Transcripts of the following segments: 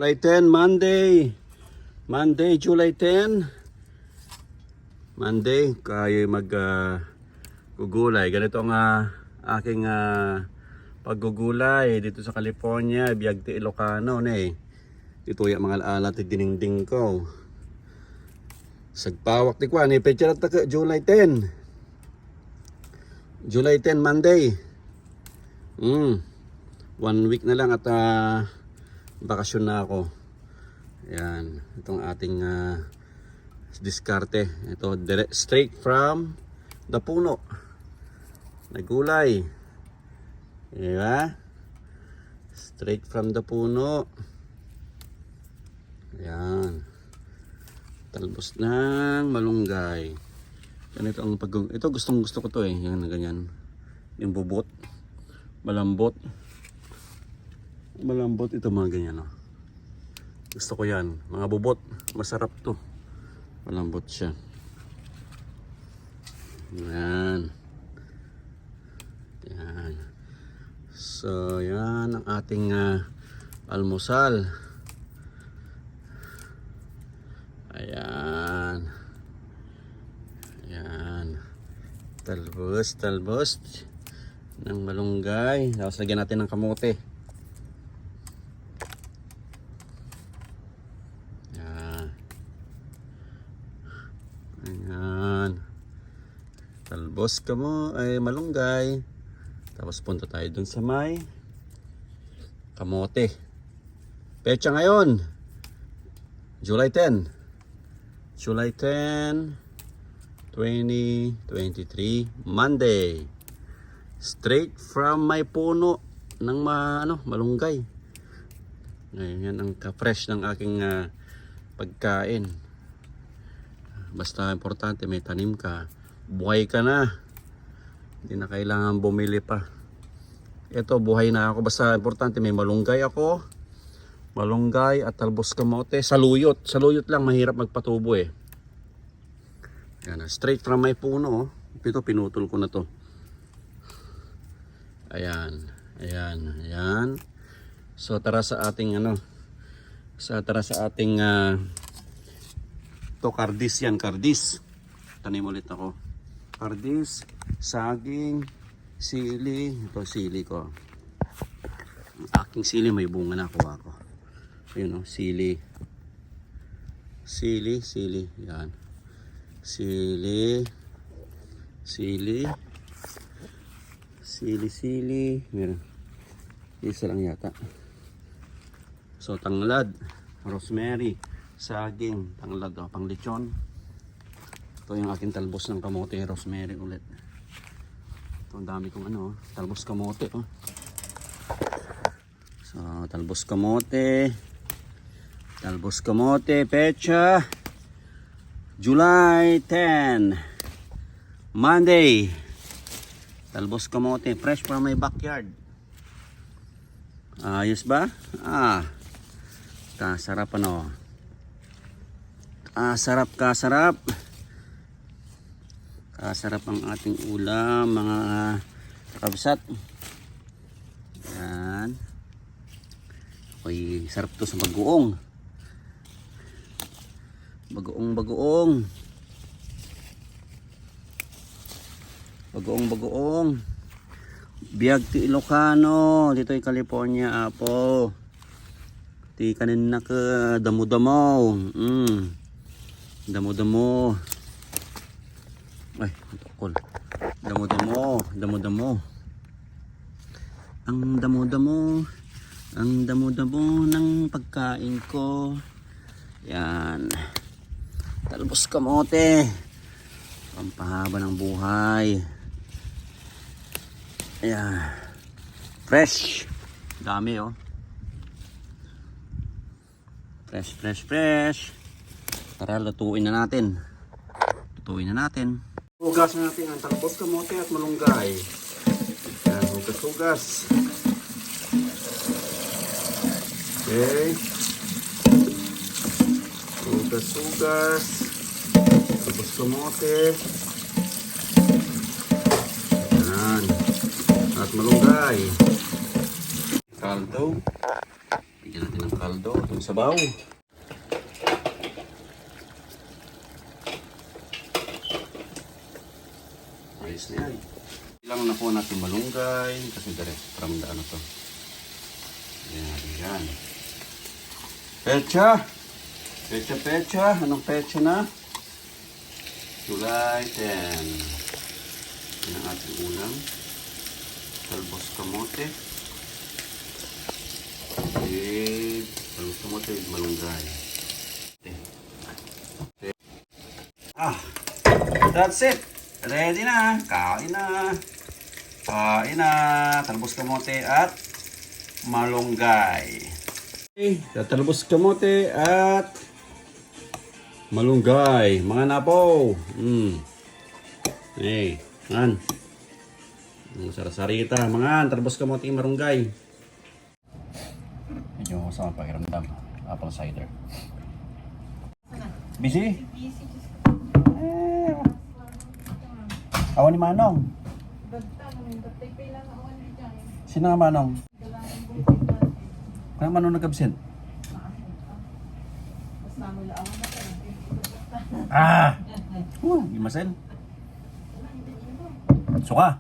July 10, Monday, July 10. Monday, kayo gugulay. Ganito ang aking paggugulay dito sa California, Biagte, Ilocano. Dito yung mga alat diningding ko. Sagpawak ti kwa, pecha na July 10. July 10, Monday. 1 week na lang at bakasyon na ako. Yan, itong ating diskarte. Ito, straight from the puno. Nagulay. Diba? Straight from the puno. Yan. Talbos ng malunggay. Ganito ang ito gustong gusto ko to Yan, ganyan. Yung bubot. Malambot. Malambot ito mga ganyan Gusto ko yan. Mga bubot. Masarap to. Malambot siya. Yan. Yan. So yan ang ating almusal. Ayan. Ayan. Talbos ng malunggay. Tapos lagyan natin ng kamote. Ayan. Talbos malunggay. Tapos punta tayo dun sa may kamote. Pecha ngayon July 10 2023 Monday. Straight from my puno ng malunggay. Ngayon yan ang ka-fresh ng aking pagkain. Basta importante may tanim ka, buhay ka na, hindi na kailangan bumili pa. Ito, buhay na ako. Basta importante may malunggay ako, malunggay at talbos kamote. Saluyot lang, mahirap magpatubo Yan, straight from my puno. Ito, pinutol ko na to. Ayan. So tara sa ating to kardis yan, kardis. Tanim ulit ako. Kardis, saging, sili. Ito sili ko. Ang aking sili may bunga na kuha ko. Ayun sili. Sili. Yan. Sili. Meron. Isa lang yata. So tanglad, rosemary, saging, tanglad pang lechon. Ito yung aking talbos ng kamote, rosemary ulit. Ito ang dami kong talbos kamote So talbos kamote, pecha July 10 Monday. Talbos kamote, fresh from my backyard. Ayos ba? Kasarap Kasarap ang ating ulam, mga kabsat. Yan. Uy, sarap to sa bagoong. Bagoong. Biagte, Ilocano. Dito ay California, Apo. Ti kanin na ka damo-damo. Damo-damo. Ay, tukol. Damo-damo. Ang damo-damo ng pagkain ko. Yan. Talbos kamote. Pampahaba ng buhay. Ayan. Fresh. Dami Fresh. Tara, lutuin na natin. Hugas na natin ang talbos kamote at malunggay. Ayan, hugas. Okay. Hugas. Talbos kamote. Ayan. At malunggay. Kaldo. Lagyan natin ng kaldo. Itong sabaw. Ayos na yan. Ilang nakuha natin malunggay. Kasi direct from the ano to. Ayan natin yan. Pecha! Pecha, pecha. Anong pecha na? July 10. Yan ang ating ulam. Talbos kamote. Talbos kamote with malunggay. That's it. Ready na. Kain na. Kain na. Talbos kamote at malunggay. Okay. Talbos kamote at malunggay. Mga napo. Hey, man. Ang sarasarita. Mga talbos kamote malunggay. Medyo masama pakiramdam. Apple cider. Busy? Awan ni Manong. Sino nga Manong? Kaya Manong nag-absent? Gimasen? Suka?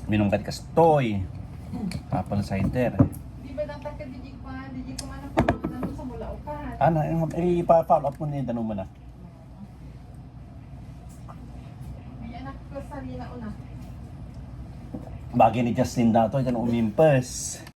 Minum ka kastoy. Apple cider. Di ba dapat ka di ko man ang sa mula upahan? Ano, ipa-follow up mo na yung tanong mo na. May anak ko sa una. Bagay ni Justin dato, dyan umimpes.